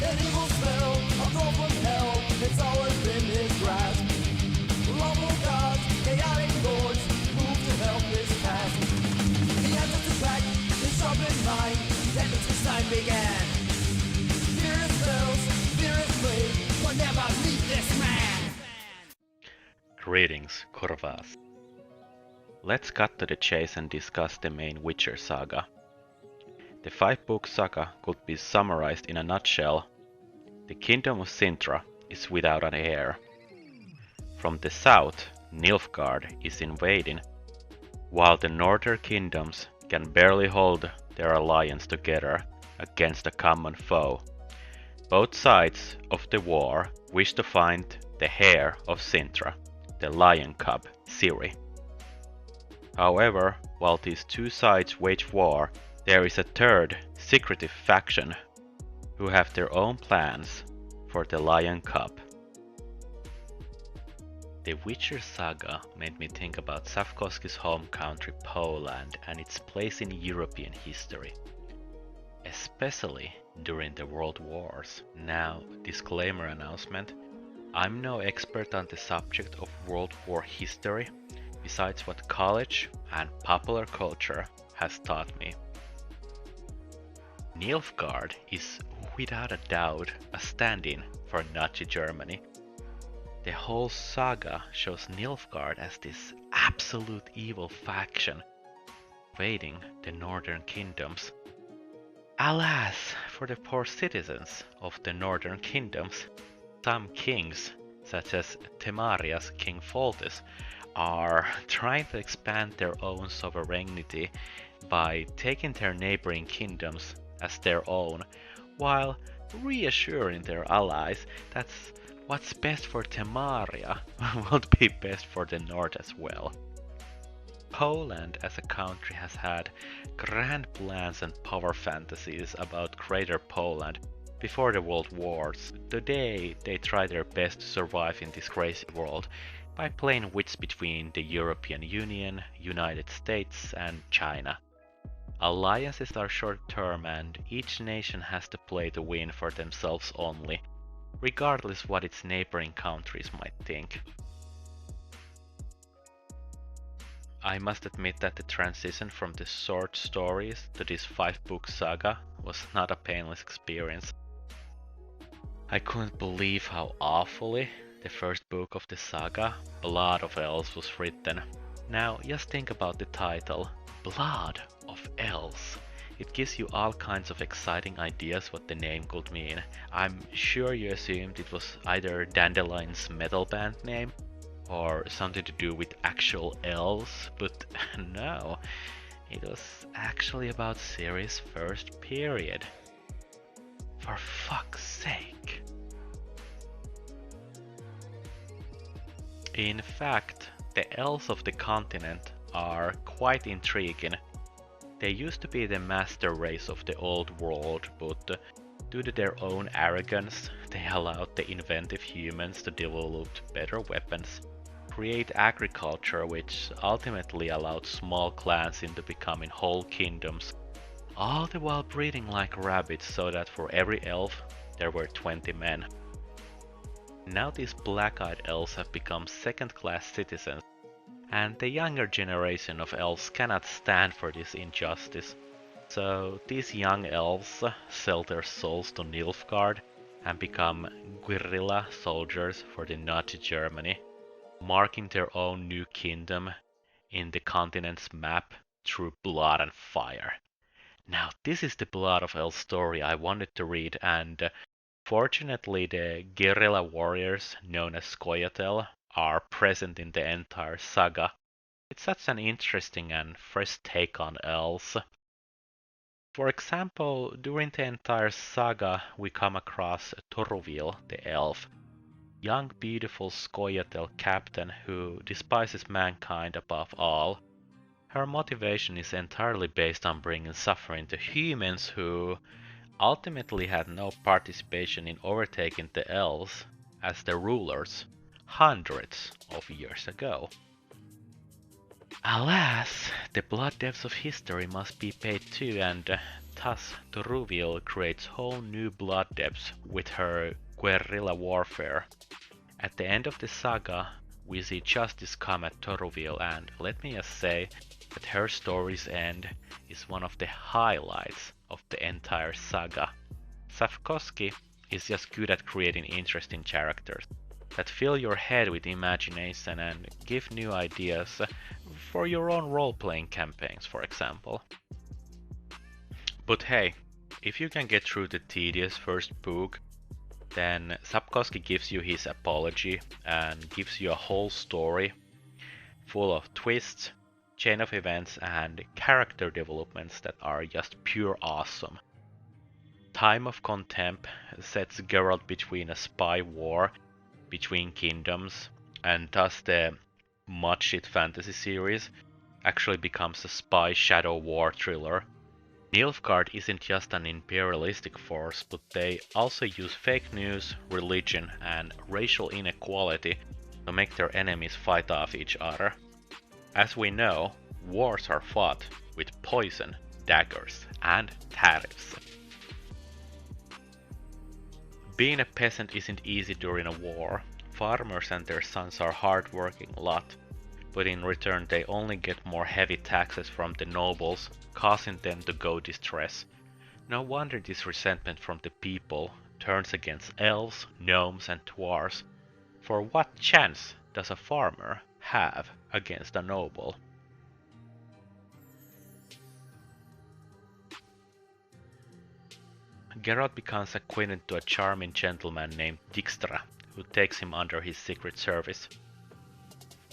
An evil spell, a call from hell, it's all within his grasp. Lawful gods, chaotic lords, move to help his task. The answers to track, his sharpened mind, then this time began. Fear his spells, fear his blade, but never meet this man. Greetings, Kurwas. Let's cut to the chase and discuss the main Witcher Saga. The 5-book saga could be summarized in a nutshell. The Kingdom of Cintra is without an heir. From the south, Nilfgaard is invading, while the northern kingdoms can barely hold their alliance together against a common foe. Both sides of the war wish to find the heir of Cintra, the Lion Cub Ciri. However, while these two sides wage war, there is a third, secretive faction who have their own plans for the Lion Cub. The Witcher Saga made me think about Sapkowski's home country Poland and its place in European history, especially during the World Wars. Now, disclaimer announcement, I'm no expert on the subject of World War history, besides what college and popular culture has taught me. Nilfgaard is without a doubt a stand-in for Nazi Germany. The whole saga shows Nilfgaard as this absolute evil faction invading the northern kingdoms. Alas, for the poor citizens of the northern kingdoms, some kings, such as Temeria's King Foltest, are trying to expand their own sovereignty by taking their neighbouring kingdoms as their own, while reassuring their allies that what's best for Temeria will be best for the north as well. Poland as a country has had grand plans and power fantasies about Greater Poland before the World Wars. Today they try their best to survive in this crazy world by playing wits between the European Union, United States and China. Alliances are short-term and each nation has to play to win for themselves only, regardless what its neighboring countries might think. I must admit that the transition from the short stories to this 5-book saga was not a painless experience. I couldn't believe how awfully the first book of the saga, Blood of Elves, was written. Now just think about the title, Blood of Elves. It gives you all kinds of exciting ideas what the name could mean. I'm sure you assumed it was either Dandelion's metal band name or something to do with actual elves, but no, it was actually about Ciri's first period. For fuck's sake. In fact, the elves of the continent are quite intriguing. They used to be the master race of the old world, but due to their own arrogance, they allowed the inventive humans to develop better weapons, create agriculture which ultimately allowed small clans into becoming whole kingdoms, all the while breeding like rabbits so that for every elf there were 20 men. Now these black-eyed elves have become second-class citizens, and the younger generation of elves cannot stand for this injustice. So these young elves sell their souls to Nilfgaard and become guerrilla soldiers for the Nazi Germany, marking their own new kingdom in the continent's map through blood and fire. Now this is the Blood of Elves story I wanted to read, and fortunately the guerrilla warriors known as Scoia'tael are present in the entire saga. It's such an interesting and fresh take on elves. For example, during the entire saga we come across Toruvil the elf, young beautiful Scoia'tael captain who despises mankind above all. Her motivation is entirely based on bringing suffering to humans who ultimately had no participation in overtaking the elves as their rulers hundreds of years ago. Alas, the blood debts of history must be paid too, and Thus, Toruvil creates whole new blood depths with her guerrilla warfare. At the end of the saga, we see justice come at Toruvil, and let me just say that her story's end is one of the highlights of the entire saga. Sapkowski is just good at creating interesting characters that fill your head with imagination and give new ideas for your own role-playing campaigns, for example. But hey, if you can get through the tedious first book, then Sapkowski gives you his apology and gives you a whole story full of twists, chain of events, and character developments that are just pure awesome. Time of Contempt sets Geralt between a spy war between kingdoms, and thus the Mudshit fantasy series actually becomes a spy shadow war thriller. Nilfgaard isn't just an imperialistic force, but they also use fake news, religion, and racial inequality to make their enemies fight off each other. As we know, wars are fought with poison, daggers, and tariffs. Being a peasant isn't easy during a war. Farmers and their sons are hard-working lot, but in return they only get more heavy taxes from the nobles, causing them to go distress. No wonder this resentment from the people turns against elves, gnomes, and dwarves. For what chance does a farmer have against a noble? Geralt becomes acquainted to a charming gentleman named Dijkstra, who takes him under his secret service.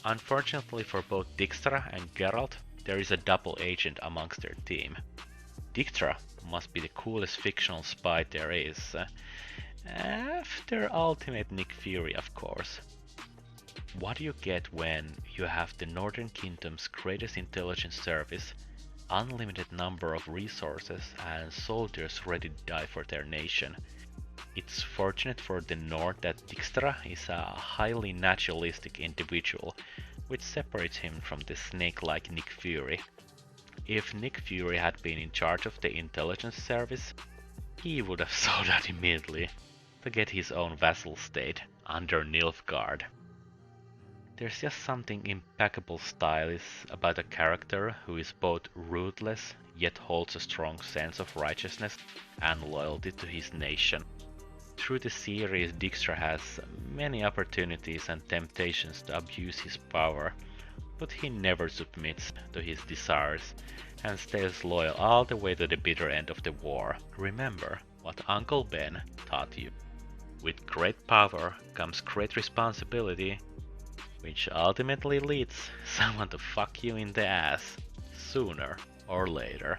Unfortunately for both Dijkstra and Geralt, there is a double agent amongst their team. Dijkstra must be the coolest fictional spy there is, after Ultimate Nick Fury, of course. What do you get when you have the Northern Kingdom's greatest intelligence service, unlimited number of resources, and soldiers ready to die for their nation? It's fortunate for the North that Dijkstra is a highly naturalistic individual, which separates him from the snake-like Nick Fury. If Nick Fury had been in charge of the intelligence service, he would have sold out immediately to get his own vassal state under Nilfgaard. There's just something impeccable stylish about a character who is both ruthless yet holds a strong sense of righteousness and loyalty to his nation. Through the series, Dijkstra has many opportunities and temptations to abuse his power, but he never submits to his desires and stays loyal all the way to the bitter end of the war. Remember what Uncle Ben taught you. With great power comes great responsibility, which ultimately leads someone to fuck you in the ass, sooner or later.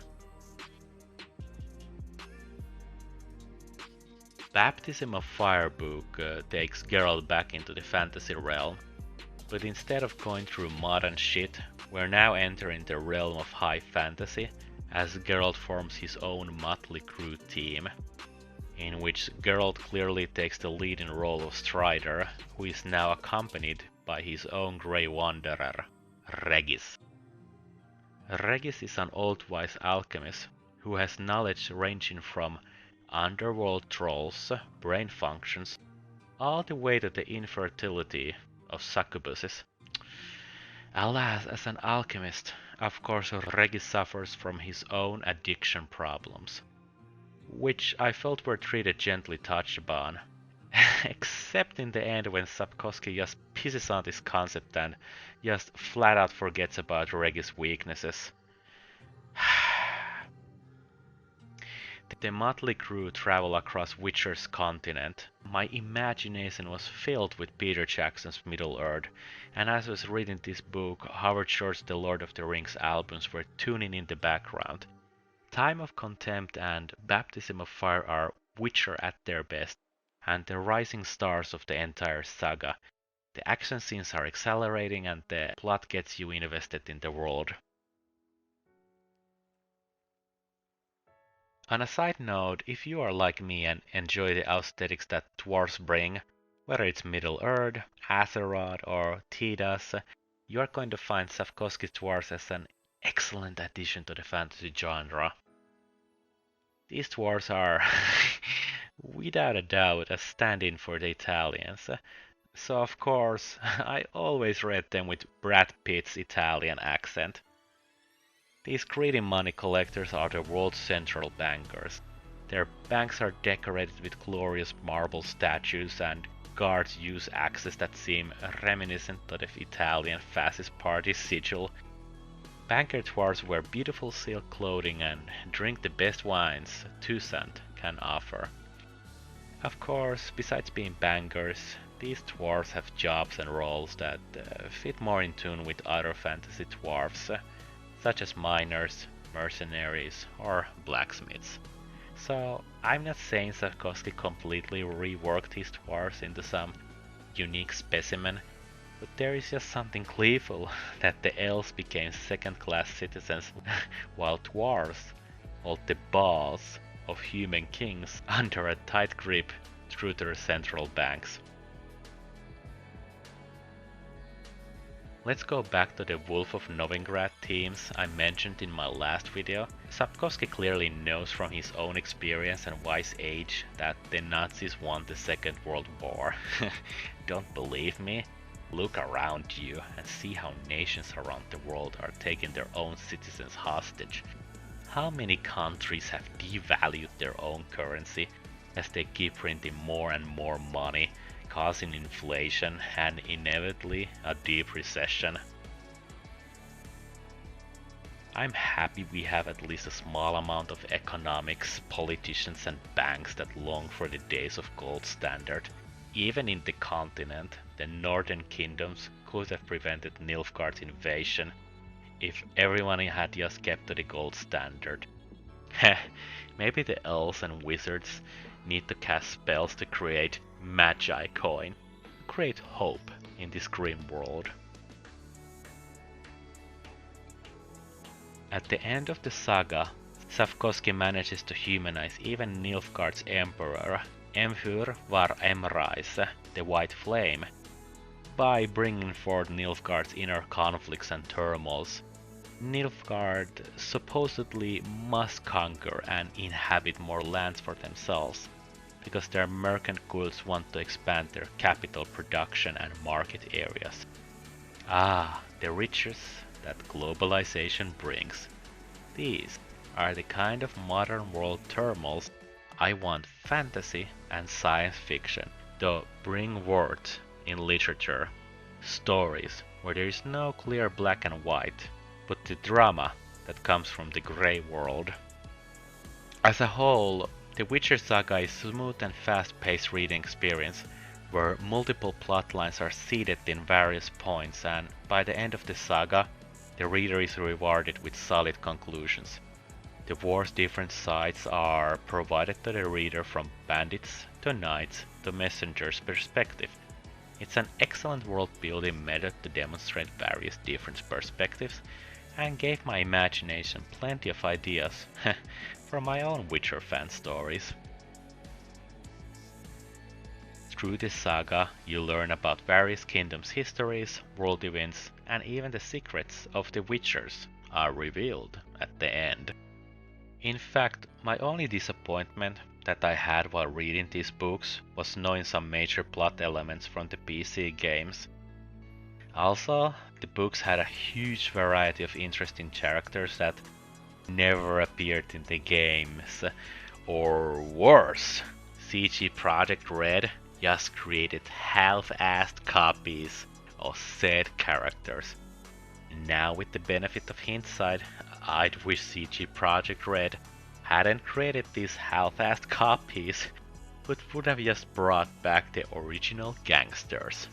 Baptism of Fire book takes Geralt back into the fantasy realm, but instead of going through mud and shit, we're now entering the realm of high fantasy as Geralt forms his own motley crew team, in which Geralt clearly takes the leading role of Strider, who is now accompanied by his own Grey Wanderer, Regis. Regis is an old wise alchemist who has knowledge ranging from underworld trolls, brain functions, all the way to the infertility of succubuses. Alas, as an alchemist, of course Regis suffers from his own addiction problems, which I felt were treated gently touched upon. Except in the end when Sapkowski just pisses on this concept and just flat out forgets about Regis' weaknesses. The motley crew travel across Witcher's continent. My imagination was filled with Peter Jackson's Middle-earth, and as I was reading this book, Howard Shore's The Lord of the Rings albums were tuning in the background. Time of Contempt and Baptism of Fire are Witcher at their best, and the rising stars of the entire saga. The action scenes are accelerating and the plot gets you invested in the world. On a side note, if you are like me and enjoy the aesthetics that dwarves bring, whether it's Middle-earth, Azeroth, or Tidus, you are going to find Sapkowski's dwarves as an excellent addition to the fantasy genre. These dwarves are, without a doubt, a stand-in for the Italians. So of course, I always read them with Brad Pitt's Italian accent. These greedy money collectors are the world's central bankers. Their banks are decorated with glorious marble statues, and guards use axes that seem reminiscent of the Italian fascist party sigil. Banker dwarves wear beautiful silk clothing and drink the best wines Toussaint can offer. Of course, besides being bankers, these dwarves have jobs and roles that fit more in tune with other fantasy dwarves, such as miners, mercenaries, or blacksmiths. So I'm not saying Sapkowski completely reworked his dwarves into some unique specimen, but there is just something gleeful that the elves became second-class citizens while dwarves hold the balls of human kings under a tight grip through their central banks. Let's go back to the Wolf of Novigrad themes I mentioned in my last video. Sapkowski clearly knows from his own experience and wise age that the Nazis won the Second World War. Don't believe me? Look around you and see how nations around the world are taking their own citizens hostage. How many countries have devalued their own currency as they keep printing more and more money, causing inflation and inevitably a deep recession? I'm happy we have at least a small amount of economics, politicians and banks that long for the days of gold standard. Even in the continent, the northern kingdoms could have prevented Nilfgaard's invasion if everyone had just kept to the gold standard. Heh, maybe the elves and wizards need to cast spells to create Magi coin, create hope in this grim world. At the end of the saga, Sapkowski manages to humanize even Nilfgaard's emperor, Emhyr var Emreis, the White Flame, by bringing forth Nilfgaard's inner conflicts and turmoils. Nilfgaard supposedly must conquer and inhabit more lands for themselves, because their merchant guilds want to expand their capital production and market areas. Ah, the riches that globalization brings. These are the kind of modern world turmoils I want fantasy and science fiction to bring forth in literature. Stories where there is no clear black and white, but the drama that comes from the grey world. As a whole, the Witcher Saga is a smooth and fast-paced reading experience where multiple plotlines are seeded in various points, and by the end of the saga, the reader is rewarded with solid conclusions. The war's different sides are provided to the reader from bandits to knights to messengers' perspective. It's an excellent world-building method to demonstrate various different perspectives and gave my imagination plenty of ideas for my own Witcher fan stories. Through this saga, you learn about various kingdoms' histories, world events, and even the secrets of the Witchers are revealed at the end. In fact, my only disappointment that I had while reading these books was knowing some major plot elements from the PC games. Also, the books had a huge variety of interesting characters that never appeared in the games, or worse, CG Projekt Red just created half-assed copies of said characters. Now with the benefit of hindsight, I'd wish CG Projekt Red hadn't created these half-assed copies, but would have just brought back the original gangsters.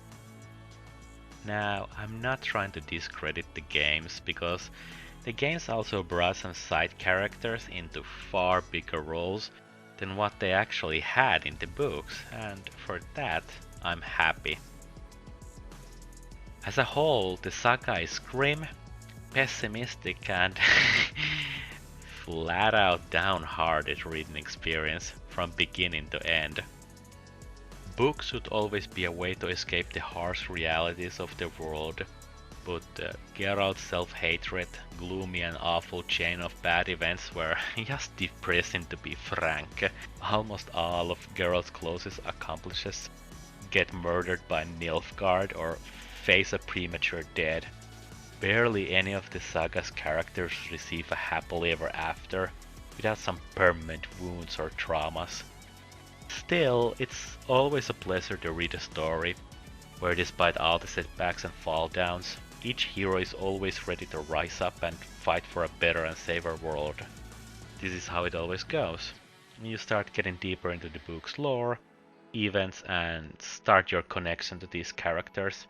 Now, I'm not trying to discredit the games, because the games also brought some side characters into far bigger roles than what they actually had in the books, and for that, I'm happy. As a whole, the saga is grim, pessimistic, and flat out downhearted reading experience from beginning to end. Books should always be a way to escape the harsh realities of the world, but Geralt's self-hatred, gloomy and awful chain of bad events were just depressing to be frank. Almost all of Geralt's closest accomplices get murdered by Nilfgaard or face a premature death. Barely any of the saga's characters receive a happily ever after, without some permanent wounds or traumas. Still, it's always a pleasure to read a story, where despite all the setbacks and fall downs, each hero is always ready to rise up and fight for a better and safer world. This is how it always goes. You start getting deeper into the book's lore, events, and start your connection to these characters.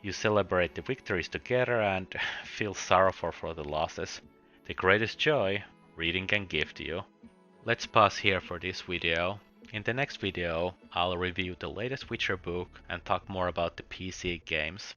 You celebrate the victories together and feel sorrowful for the losses. The greatest joy reading can give to you. Let's pause here for this video. In the next video, I'll review the latest Witcher book and talk more about the PC games.